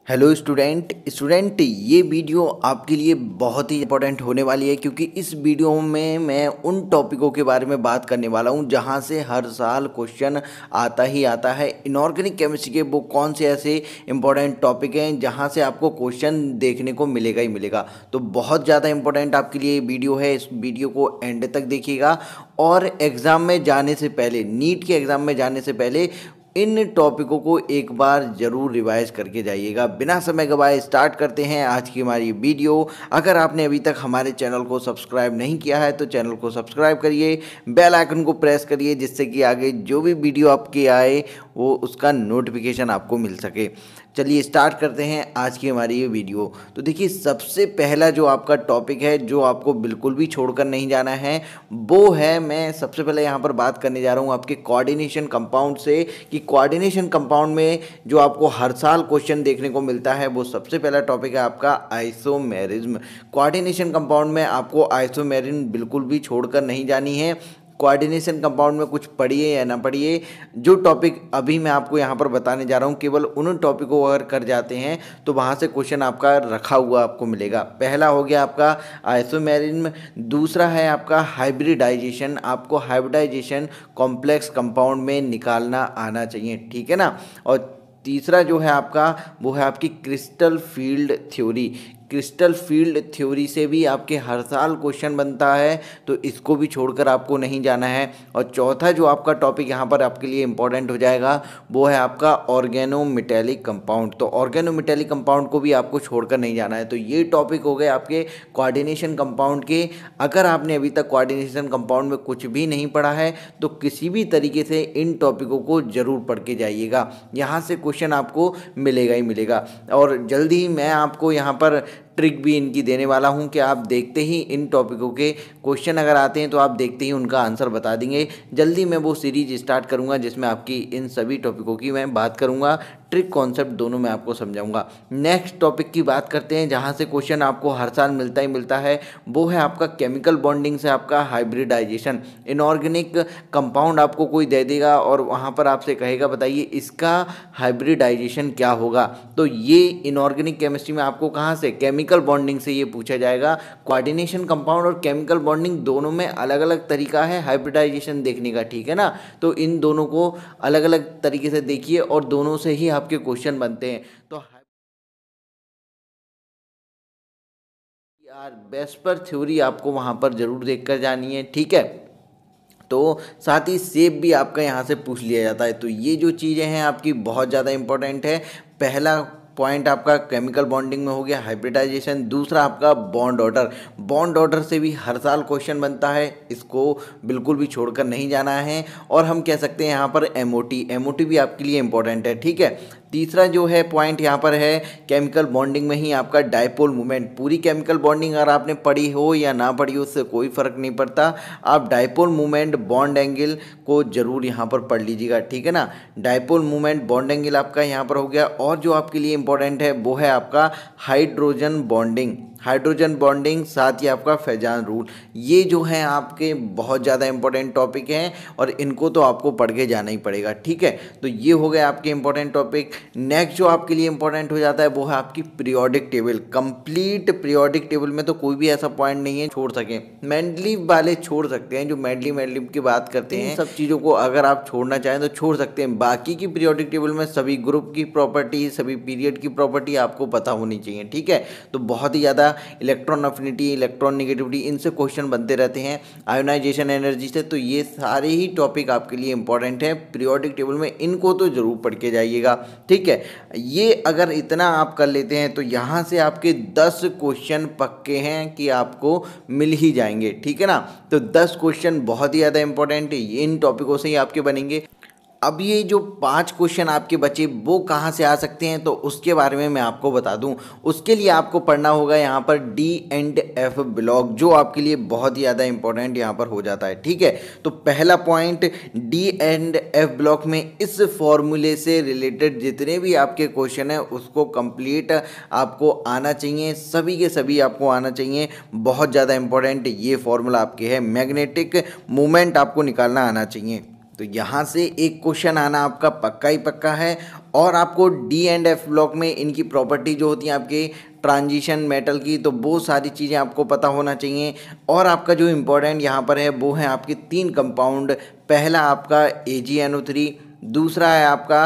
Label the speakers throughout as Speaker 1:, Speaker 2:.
Speaker 1: Hello student ये video आपके लिए बहुत ही इंपॉर्टेंट होने वाली है क्योंकि इस वीडियो में मैं उन टॉपिकों के बारे में बात करने वाला हूं जहां से हर साल क्वेश्चन आता ही आता है। इनऑर्गेनिक केमिस्ट्री के वो कौन से ऐसे इंपॉर्टेंट टॉपिक हैं जहां से आपको क्वेश्चन देखने को मिलेगा ही मिलेगा। तो बहुत ज़्यादा इंपॉर्टेंट आपके लिए वीडियो है, इस वीडियो को एंड तक देखिएगा। और एग्ज़ाम में जाने से पहले, नीट के एग्ज़ाम में जाने से पहले इन टॉपिकों को एक बार ज़रूर रिवाइज करके जाइएगा। बिना समय गवाए स्टार्ट करते हैं आज की हमारी वीडियो। अगर आपने अभी तक हमारे चैनल को सब्सक्राइब नहीं किया है तो चैनल को सब्सक्राइब करिए, बेल आइकन को प्रेस करिए जिससे कि आगे जो भी वीडियो आपके आए वो उसका नोटिफिकेशन आपको मिल सके। चलिए स्टार्ट करते हैं आज की हमारी ये वीडियो। तो देखिए, सबसे पहला जो आपका टॉपिक है जो आपको बिल्कुल भी छोड़कर नहीं जाना है वो है, मैं सबसे पहले यहाँ पर बात करने जा रहा हूँ आपके कोऑर्डिनेशन कंपाउंड से कि कोऑर्डिनेशन कंपाउंड में जो आपको हर साल क्वेश्चन देखने को मिलता है वो सबसे पहला टॉपिक है आपका आइसोमेरिज्म। कोऑर्डिनेशन कंपाउंड में आपको आइसोमेरिज्म बिल्कुल भी छोड़कर नहीं जानी है। कोऑर्डिनेशन कंपाउंड में कुछ पढ़िए या ना पढ़िए, जो टॉपिक अभी मैं आपको यहाँ पर बताने जा रहा हूँ केवल उन टॉपिक को अगर कर जाते हैं तो वहाँ से क्वेश्चन आपका रखा हुआ आपको मिलेगा। पहला हो गया आपका आइसोमेरिज्म, दूसरा है आपका हाइब्रिडाइजेशन। आपको हाइब्रिडाइजेशन कॉम्प्लेक्स कंपाउंड में निकालना आना चाहिए, ठीक है ना। और तीसरा जो है आपका वो है आपकी crystal field theory. Crystal field theory से भी आपके हर साल क्वेश्चन बनता है तो इसको भी छोड़कर आपको नहीं जाना है। और चौथा जो आपका टॉपिक यहाँ पर आपके लिए इंपॉर्टेंट हो जाएगा वो है आपका ऑर्गेनोमेटेलिक कंपाउंड। तो ऑर्गेनोमेटेलिक कंपाउंड को भी आपको छोड़कर नहीं जाना है। तो ये टॉपिक हो गए आपके कोऑर्डिनेशन कंपाउंड के। अगर आपने अभी तक कोऑर्डिनेशन कंपाउंड में कुछ भी नहीं पढ़ा है तो किसी भी तरीके से इन टॉपिकों को जरूर पढ़ के जाइएगा, यहाँ से क्वेश्चन आपको मिलेगा ही मिलेगा। और जल्दी ही मैं आपको यहाँ पर ट्रिक भी इनकी देने वाला हूं कि आप देखते ही इन टॉपिकों के क्वेश्चन अगर आते हैं तो आप देखते ही उनका आंसर बता देंगे। जल्दी मैं वो सीरीज स्टार्ट करूंगा जिसमें आपकी इन सभी टॉपिकों की मैं बात करूंगा, ट्रिक कॉन्सेप्ट दोनों मैं आपको समझाऊंगा। नेक्स्ट टॉपिक की बात करते हैं जहां से क्वेश्चन आपको हर साल मिलता ही मिलता है, वो है आपका केमिकल बॉन्डिंग से आपका हाइब्रिडाइजेशन। इनऑर्गेनिक कंपाउंड आपको कोई दे देगा और वहां पर आपसे कहेगा बताइए इसका हाइब्रिडाइजेशन क्या होगा। तो ये इनऑर्गेनिक केमिस्ट्री में आपको कहाँ से, केमिकल बॉन्डिंग से ये पूछा जाएगा। कोऑर्डिनेशन कंपाउंड और केमिकल बॉन्डिंग दोनों में अलग अलग तरीका है हाइब्रिडाइजेशन देखने का, ठीक है ना। तो इन दोनों को अलग अलग तरीके से देखिए और दोनों से ही आपके क्वेश्चन बनते हैं। तो यार बेस्पर थ्योरी आपको वहां पर जरूर देख कर जानी है, ठीक है। तो साथ ही सेब भी आपका यहाँ से पूछ लिया जाता है। तो ये जो चीज़ें हैं आपकी बहुत ज़्यादा इंपॉर्टेंट है। पहला पॉइंट आपका केमिकल बॉन्डिंग में हो गया हाइब्रिडाइजेशन, दूसरा आपका बॉन्ड ऑर्डर। बॉन्ड ऑर्डर से भी हर साल क्वेश्चन बनता है, इसको बिल्कुल भी छोड़कर नहीं जाना है। और हम कह सकते हैं यहाँ पर एमओटी, एमओटी भी आपके लिए इंपॉर्टेंट है, ठीक है। तीसरा जो है पॉइंट यहाँ पर है केमिकल बॉन्डिंग में ही आपका डायपोल मूवमेंट। पूरी केमिकल बॉन्डिंग अगर आपने पढ़ी हो या ना पढ़ी हो उससे कोई फर्क नहीं पड़ता, आप डायपोल मूवमेंट बॉन्ड एंगल को जरूर यहाँ पर पढ़ लीजिएगा, ठीक है ना। डायपोल मूवमेंट बॉन्ड एंगल आपका यहाँ पर हो गया। और जो आपके लिए इंपॉर्टेंट है वो है आपका हाइड्रोजन बॉन्डिंग। हाइड्रोजन बॉन्डिंग साथ ही आपका फेजान रूल, ये जो है आपके बहुत ज़्यादा इंपॉर्टेंट टॉपिक हैं और इनको तो आपको पढ़ के जाना ही पड़ेगा, ठीक है। तो ये हो गए आपके इंपॉर्टेंट टॉपिक। नेक्स्ट जो आपके लिए इंपॉर्टेंट हो जाता है वो है आपकी periodic table. Complete periodic table में तो कोई भी ऐसा पॉइंट नहीं है छोड़ सकें, मेंडलीव वाले छोड़ सकते हैं, जो मेंडलीव की बात करते हैं। सब चीज़ों को अगर आप छोड़ना चाहें तो छोड़ सकते हैं। बाकी की पीरियोडिक टेबल में सभी ग्रुप की प्रॉपर्टी, सभी पीरियड की प्रॉपर्टी आपको पता होनी चाहिए, ठीक है। तो बहुत ही ज़्यादा इलेक्ट्रॉन अफिनिटी, इलेक्ट्रॉन नेगेटिविटी, इनसे क्वेश्चन बनते रहते हैं, आयोनाइजेशन एनर्जी से। तो ये सारे ही टॉपिक आपके लिए इंपॉर्टेंट है पीरियोडिक टेबल में, इनको तो जरूर पढ़ के जाइएगा, ठीक है। ये अगर इतना आप कर लेते हैं तो यहाँ से आपके 10 क्वेश्चन पक्के हैं कि आपको मिल ही जाएंगे, ठीक है ना। तो 10 क्वेश्चन बहुत ही ज़्यादा इंपॉर्टेंट है, इन टॉपिकों से ही आपके बनेंगे। अब ये जो 5 क्वेश्चन आपके बचे वो कहाँ से आ सकते हैं तो उसके बारे में मैं आपको बता दूं। उसके लिए आपको पढ़ना होगा यहाँ पर डी एंड एफ ब्लॉक, जो आपके लिए बहुत ही ज़्यादा इंपॉर्टेंट यहाँ पर हो जाता है, ठीक है। तो पहला point, D and F block में इस फॉर्मूले से रिलेटेड जितने भी आपके क्वेश्चन हैं उसको कंप्लीट आपको आना चाहिए, सभी के सभी आपको आना चाहिए। बहुत ज़्यादा इंपॉर्टेंट ये फॉर्मूला आपके है, मैग्नेटिक मोमेंट आपको निकालना आना चाहिए। तो यहाँ से एक क्वेश्चन आना आपका पक्का ही पक्का है। और आपको डी एंड एफ ब्लॉक में इनकी प्रॉपर्टी जो होती है आपके ट्रांजिशन मेटल की, तो वो सारी चीज़ें आपको पता होना चाहिए। और आपका जो इम्पोर्टेंट यहाँ पर है वो है आपके 3 कंपाउंड। पहला आपका AgNO3, दूसरा है आपका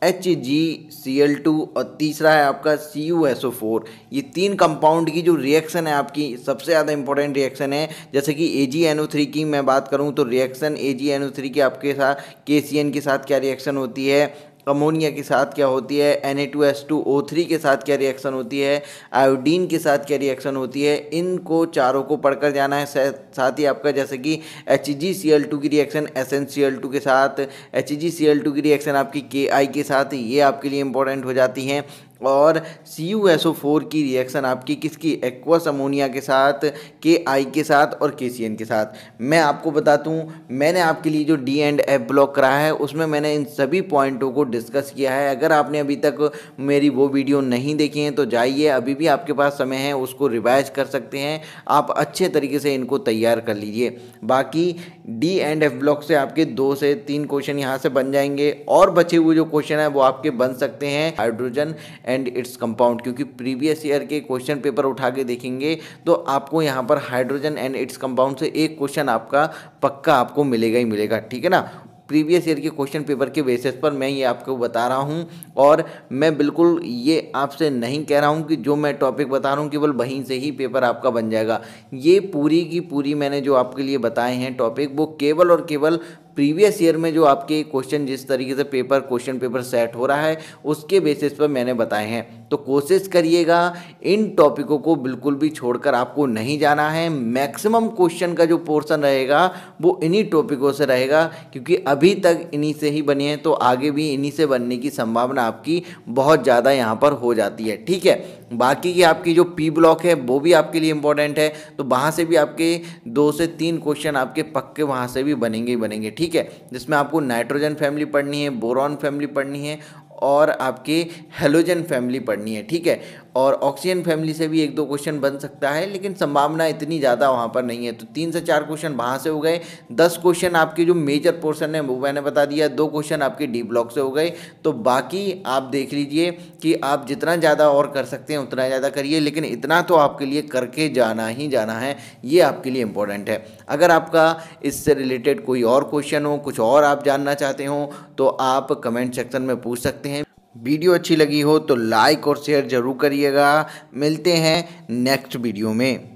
Speaker 1: HgCl2 और तीसरा है आपका CuSO4। ये 3 कंपाउंड की जो रिएक्शन है आपकी सबसे ज़्यादा इंपॉर्टेंट रिएक्शन है। जैसे कि AgNO3 की मैं बात करूँ तो रिएक्शन AgNO3 की आपके साथ KCN के साथ क्या रिएक्शन होती है, अमोनिया के साथ क्या होती है, Na2S2O3 के साथ क्या रिएक्शन होती है, आयोडीन के साथ क्या रिएक्शन होती है, इनको चारों को पढ़कर जाना है। साथ ही आपका जैसे कि HgCl2 की रिएक्शन SnCl2 के साथ, HgCl2 की रिएक्शन आपकी Ki के साथ, ये आपके लिए इंपॉर्टेंट हो जाती हैं। और CuSO4 की रिएक्शन आपकी किसकी, एक्वस अमोनिया के साथ, Ki के साथ और KCN के साथ। मैं आपको बता दूं, मैंने आपके लिए जो डी एंड एफ ब्लॉक करा है उसमें मैंने इन सभी पॉइंटों को डिस्कस किया है। अगर आपने अभी तक मेरी वो वीडियो नहीं देखी है तो जाइए, अभी भी आपके पास समय है, उसको रिवाइज कर सकते हैं आप, अच्छे तरीके से इनको तैयार कर लीजिए। बाकी डी एंड एफ ब्लॉक से आपके 2 से 3 क्वेश्चन यहाँ से बन जाएंगे और बचे हुए जो क्वेश्चन है वो आपके बन सकते हैं हाइड्रोजन एंड इट्स कंपाउंड, क्योंकि प्रीवियस ईयर के क्वेश्चन पेपर उठा के देखेंगे तो आपको यहाँ पर हाइड्रोजन एंड इट्स कंपाउंड से एक क्वेश्चन आपका पक्का आपको मिलेगा ही मिलेगा, ठीक है ना। प्रीवियस ईयर के क्वेश्चन पेपर के बेसिस पर मैं ये आपको बता रहा हूँ। और मैं बिल्कुल ये आपसे नहीं कह रहा हूँ कि जो मैं टॉपिक बता रहा हूँ केवल वहीं से ही पेपर आपका बन जाएगा। ये पूरी की पूरी मैंने जो आपके लिए बताए हैं टॉपिक, वो केवल और केवल प्रीवियस ईयर में जो आपके क्वेश्चन जिस तरीके से क्वेश्चन पेपर सेट हो रहा है उसके बेसिस पर मैंने बताए हैं। तो कोशिश करिएगा इन टॉपिकों को बिल्कुल भी छोड़कर आपको नहीं जाना है। मैक्सिमम क्वेश्चन का जो पोर्शन रहेगा वो इन्हीं टॉपिकों से रहेगा, क्योंकि अभी तक इन्हीं से ही बने हैं तो आगे भी इन्हीं से बनने की संभावना आपकी बहुत ज़्यादा यहाँ पर हो जाती है, ठीक है। बाकी की आपकी जो पी ब्लॉक है वो भी आपके लिए इंपॉर्टेंट है, तो वहाँ से भी आपके 2 से 3 क्वेश्चन आपके पक्के वहाँ से भी बनेंगे ही बनेंगे, ठीक है। जिसमें आपको नाइट्रोजन फैमिली पढ़नी है, बोरॉन फैमिली पढ़नी है और आपके हेलोजन फैमिली पढ़नी है, ठीक है। और ऑक्सीजन फैमिली से भी 1-2 क्वेश्चन बन सकता है, लेकिन संभावना इतनी ज़्यादा वहाँ पर नहीं है। तो 3 से 4 क्वेश्चन वहाँ से हो गए, 10 क्वेश्चन आपके जो मेजर पोर्शन है वो मैंने बता दिया, 2 क्वेश्चन आपके डी ब्लॉक से हो गए। तो बाकी आप देख लीजिए कि आप जितना ज़्यादा और कर सकते हैं उतना ज़्यादा करिए, लेकिन इतना तो आपके लिए करके जाना ही जाना है, ये आपके लिए इम्पोर्टेंट है। अगर आपका इससे रिलेटेड कोई और क्वेश्चन हो, कुछ और आप जानना चाहते हो तो आप कमेंट सेक्शन में पूछ सकते हैं। वीडियो अच्छी लगी हो तो लाइक और शेयर जरूर करिएगा। मिलते हैं नेक्स्ट वीडियो में।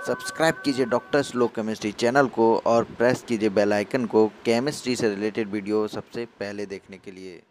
Speaker 1: सब्सक्राइब कीजिए डॉक्टर श्लोक केमिस्ट्री चैनल को और प्रेस कीजिए बेल आइकन को केमिस्ट्री से रिलेटेड वीडियो सबसे पहले देखने के लिए।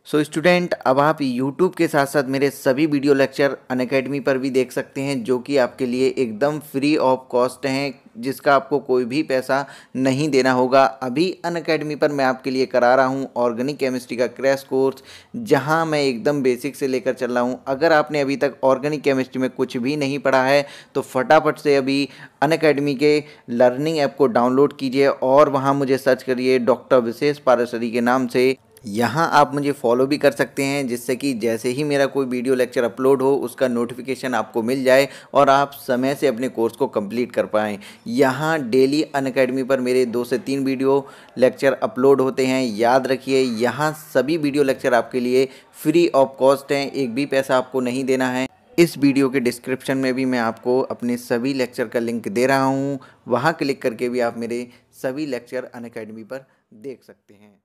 Speaker 1: सो स्टूडेंट, अब आप YouTube के साथ साथ मेरे सभी वीडियो लेक्चर अनअकैडमी पर भी देख सकते हैं, जो कि आपके लिए एकदम फ्री ऑफ कॉस्ट हैं, जिसका आपको कोई भी पैसा नहीं देना होगा। अभी अनअकैडमी पर मैं आपके लिए करा रहा हूं ऑर्गेनिक केमिस्ट्री का क्रैश कोर्स, जहां मैं एकदम बेसिक से लेकर चल रहा हूं। अगर आपने अभी तक ऑर्गेनिक केमिस्ट्री में कुछ भी नहीं पढ़ा है तो फटाफट से अभी अनअकैडमी के लर्निंग ऐप को डाउनलोड कीजिए और वहाँ मुझे सर्च करिए डॉक्टर विशेष पाराशरी के नाम से। यहाँ आप मुझे फॉलो भी कर सकते हैं, जिससे कि जैसे ही मेरा कोई वीडियो लेक्चर अपलोड हो उसका नोटिफिकेशन आपको मिल जाए और आप समय से अपने कोर्स को कंप्लीट कर पाएँ। यहाँ डेली अनअकैडमी पर मेरे 2 से 3 वीडियो लेक्चर अपलोड होते हैं। याद रखिए, यहाँ सभी वीडियो लेक्चर आपके लिए फ्री ऑफ कॉस्ट हैं, एक भी पैसा आपको नहीं देना है। इस वीडियो के डिस्क्रिप्शन में भी मैं आपको अपने सभी लेक्चर का लिंक दे रहा हूँ, वहाँ क्लिक करके भी आप मेरे सभी लेक्चर अनअकैडमी पर देख सकते हैं।